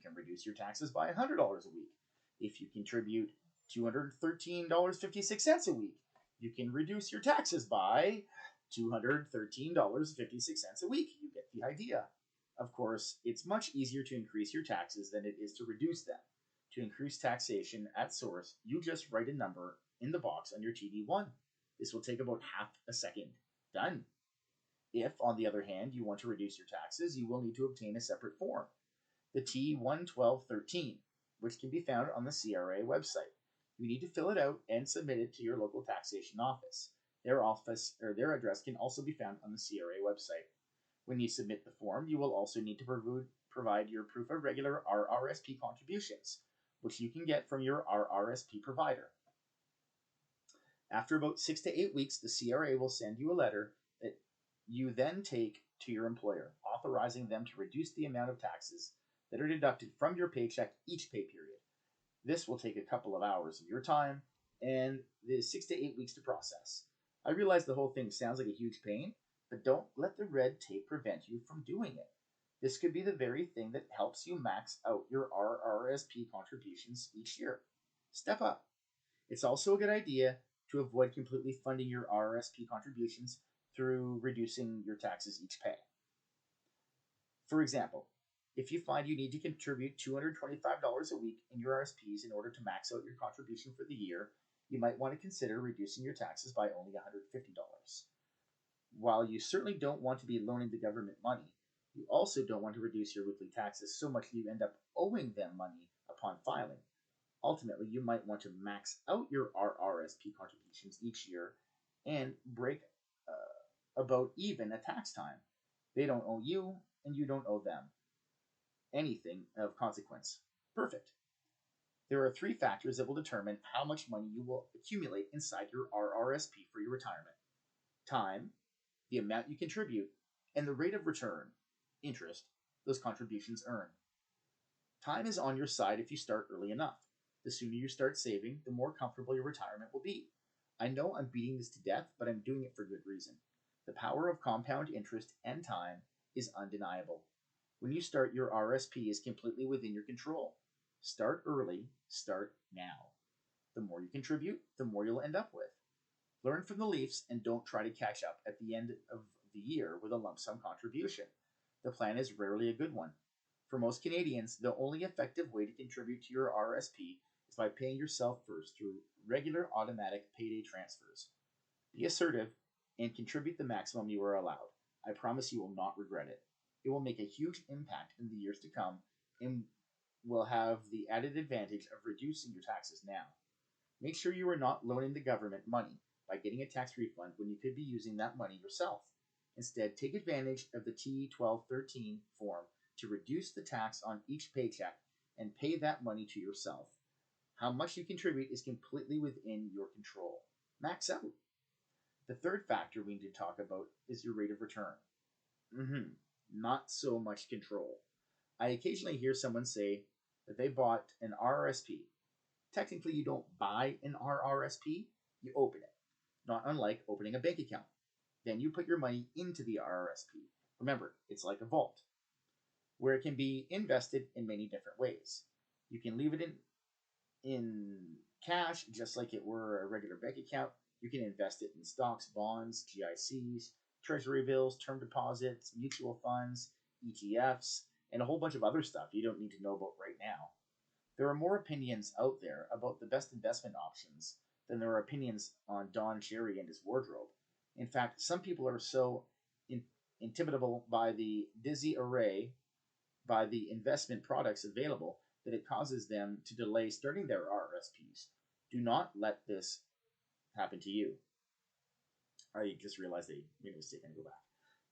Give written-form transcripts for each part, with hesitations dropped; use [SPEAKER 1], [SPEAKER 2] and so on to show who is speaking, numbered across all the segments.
[SPEAKER 1] can reduce your taxes by $100 a week. If you contribute $213.56 a week, you can reduce your taxes by $213.56 a week. You get the idea. Of course, it's much easier to increase your taxes than it is to reduce them. To increase taxation at source, you just write a number in the box on your TD1. This will take about half a second. Done. If, on the other hand, you want to reduce your taxes, you will need to obtain a separate form, the T11213, which can be found on the CRA website. You need to fill it out and submit it to your local taxation office. Their address can also be found on the CRA website. When you submit the form, you will also need to provide your proof of regular RRSP contributions, which you can get from your RRSP provider. After about 6 to 8 weeks, the CRA will send you a letter that you then take to your employer, authorizing them to reduce the amount of taxes that are deducted from your paycheck each pay period. This will take a couple of hours of your time and the 6 to 8 weeks to process. I realize the whole thing sounds like a huge pain, but don't let the red tape prevent you from doing it. This could be the very thing that helps you max out your RRSP contributions each year. Step up. It's also a good idea to avoid completely funding your RRSP contributions through reducing your taxes each pay. For example, if you find you need to contribute $225 a week in your RSPs in order to max out your contribution for the year, you might want to consider reducing your taxes by only $150. While you certainly don't want to be loaning the government money, you also don't want to reduce your weekly taxes so much that you end up owing them money upon filing. Ultimately, you might want to max out your RRSP contributions each year and break about even at tax time. They don't owe you, and you don't owe them anything of consequence. Perfect. There are 3 factors that will determine how much money you will accumulate inside your RRSP for your retirement: time, the amount you contribute, and the rate of return, interest, those contributions earn. Time is on your side if you start early enough. The sooner you start saving, the more comfortable your retirement will be. I know I'm beating this to death, but I'm doing it for good reason. The power of compound interest and time is undeniable. When you start, your RSP is completely within your control. Start early, start now. The more you contribute, the more you'll end up with. Learn from the Leafs and don't try to catch up at the end of the year with a lump sum contribution. The plan is rarely a good one. For most Canadians, the only effective way to contribute to your RSP is by paying yourself first through regular automatic payday transfers. Be assertive and contribute the maximum you are allowed. I promise you will not regret it. It will make a huge impact in the years to come and will have the added advantage of reducing your taxes now. Make sure you are not loaning the government money by getting a tax refund when you could be using that money yourself. Instead, take advantage of the T1213 form to reduce the tax on each paycheck and pay that money to yourself. How much you contribute is completely within your control. Max out. The third factor we need to talk about is your rate of return. Not so much control. I occasionally hear someone say that they bought an RRSP. Technically, you don't buy an RRSP, you open it, not unlike opening a bank account. Then you put your money into the RRSP. Remember, it's like a vault, where it can be invested in many different ways. You can leave it in cash, just like it were a regular bank account. You can invest it in stocks, bonds, GICs, treasury bills, term deposits, mutual funds, ETFs, and a whole bunch of other stuff you don't need to know about right now. There are more opinions out there about the best investment options than there are opinions on Don Cherry and his wardrobe. In fact, some people are so intimidable by the dizzy array by the investment products available that it causes them to delay starting their RRSPs. Do not let this happen to you. I just realized they made a mistake and go back.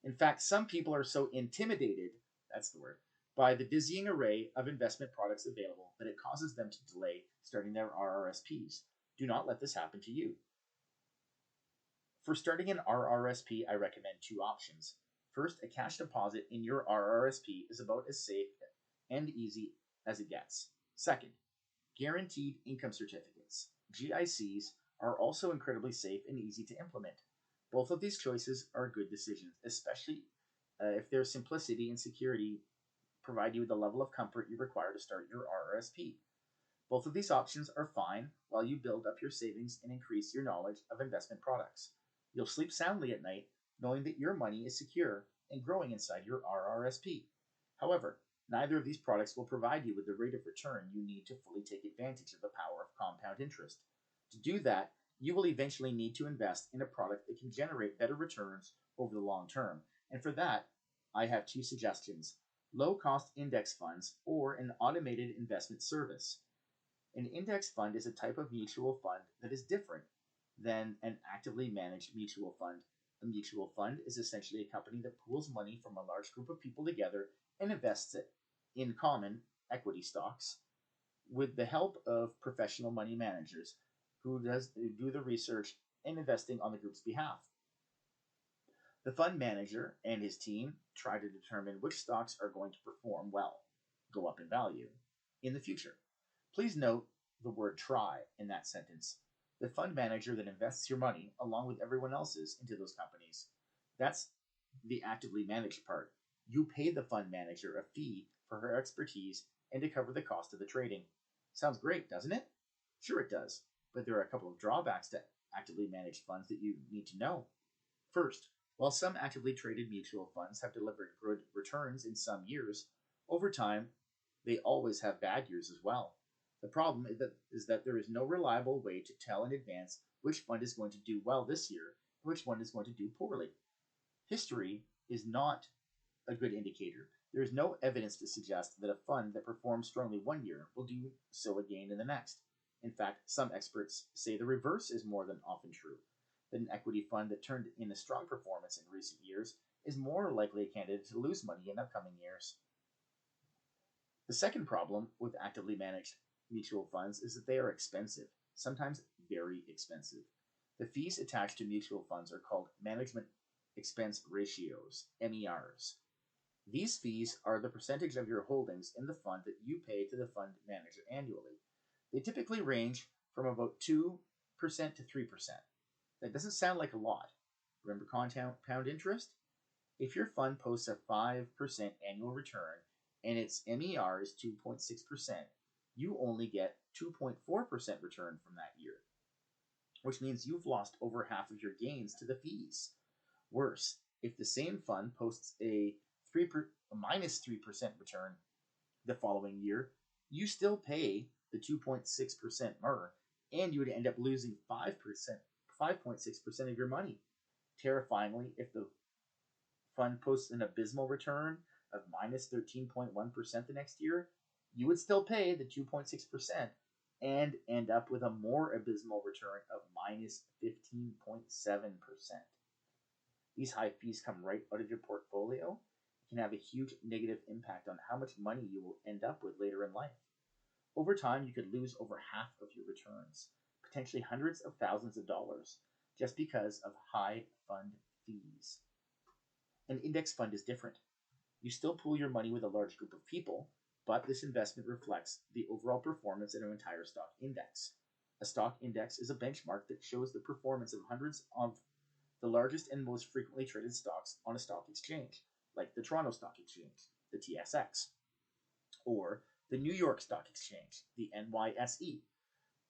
[SPEAKER 1] In fact, some people are so intimidated, that's the word, by the dizzying array of investment products available that it causes them to delay starting their RRSPs. Do not let this happen to you. For starting an RRSP, I recommend 2 options. First, a cash deposit in your RRSP is about as safe and easy as it gets. Second, guaranteed income certificates, GICs, are also incredibly safe and easy to implement. Both of these choices are good decisions, especially if their simplicity and security provide you with the level of comfort you require to start your RRSP. Both of these options are fine while you build up your savings and increase your knowledge of investment products. You'll sleep soundly at night knowing that your money is secure and growing inside your RRSP. However, neither of these products will provide you with the rate of return you need to fully take advantage of the power of compound interest. To do that, you will eventually need to invest in a product that can generate better returns over the long term. And for that, I have two suggestions: low cost index funds or an automated investment service. An index fund is a type of mutual fund that is different than an actively managed mutual fund. A mutual fund is essentially a company that pools money from a large group of people together and invests it in common equity stocks with the help of professional money managers who do the research and investing on the group's behalf. The fund manager and his team try to determine which stocks are going to perform well, go up in value, in the future. Please note the word try in that sentence. The fund manager that invests your money, along with everyone else's, into those companies. That's the actively managed part. You pay the fund manager a fee for her expertise and to cover the cost of the trading. Sounds great, doesn't it? Sure, it does, but there are a couple of drawbacks to actively managed funds that you need to know. First, while some actively traded mutual funds have delivered good returns in some years, over time they always have bad years as well. The problem is that there is no reliable way to tell in advance which fund is going to do well this year and which one is going to do poorly. History is not a good indicator. There is no evidence to suggest that a fund that performs strongly one year will do so again in the next. In fact, some experts say the reverse is more than often true, that an equity fund that turned in a strong performance in recent years is more likely a candidate to lose money in upcoming years. The second problem with actively managed mutual funds is that they are expensive, sometimes very expensive. The fees attached to mutual funds are called management expense ratios, MERs. These fees are the percentage of your holdings in the fund that you pay to the fund manager annually. They typically range from about 2% to 3%. That doesn't sound like a lot. Remember compound interest? If your fund posts a 5% annual return and its MER is 2.6%, you only get 2.4% return from that year, which means you've lost over half of your gains to the fees. Worse, if the same fund posts a minus 3% return the following year, you still pay the 2.6% MER, and you would end up losing 5.6% of your money. Terrifyingly, if the fund posts an abysmal return of minus 13.1% the next year, you would still pay the 2.6% and end up with a more abysmal return of minus 15.7%. These high fees come right out of your portfolio. It can have a huge negative impact on how much money you will end up with later in life. Over time, you could lose over half of your returns, potentially hundreds of thousands of dollars, just because of high fund fees. An index fund is different. You still pool your money with a large group of people, but this investment reflects the overall performance in an entire stock index. A stock index is a benchmark that shows the performance of hundreds of the largest and most frequently traded stocks on a stock exchange, like the Toronto Stock Exchange, the TSX, or the New York Stock Exchange, the NYSE.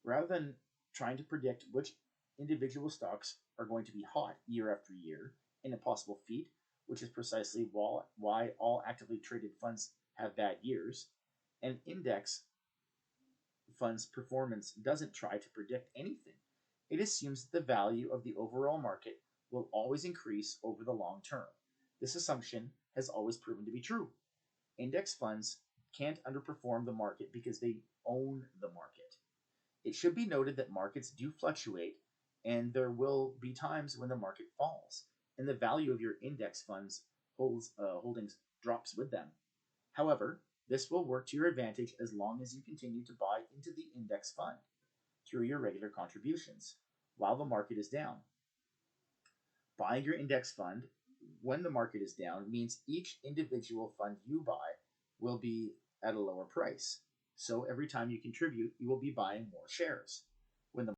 [SPEAKER 1] Rather than trying to predict which individual stocks are going to be hot year after year, an impossible feat, which is precisely why all actively traded funds have bad years, an index fund's performance doesn't try to predict anything. It assumes that the value of the overall market will always increase over the long term. This assumption has always proven to be true. Index funds can't underperform the market because they own the market. It should be noted that markets do fluctuate, and there will be times when the market falls, and the value of your index funds holdings drops with them. However, this will work to your advantage as long as you continue to buy into the index fund through your regular contributions while the market is down. Buying your index fund when the market is down means each individual fund you buy will be at a lower price. So every time you contribute, you will be buying more shares.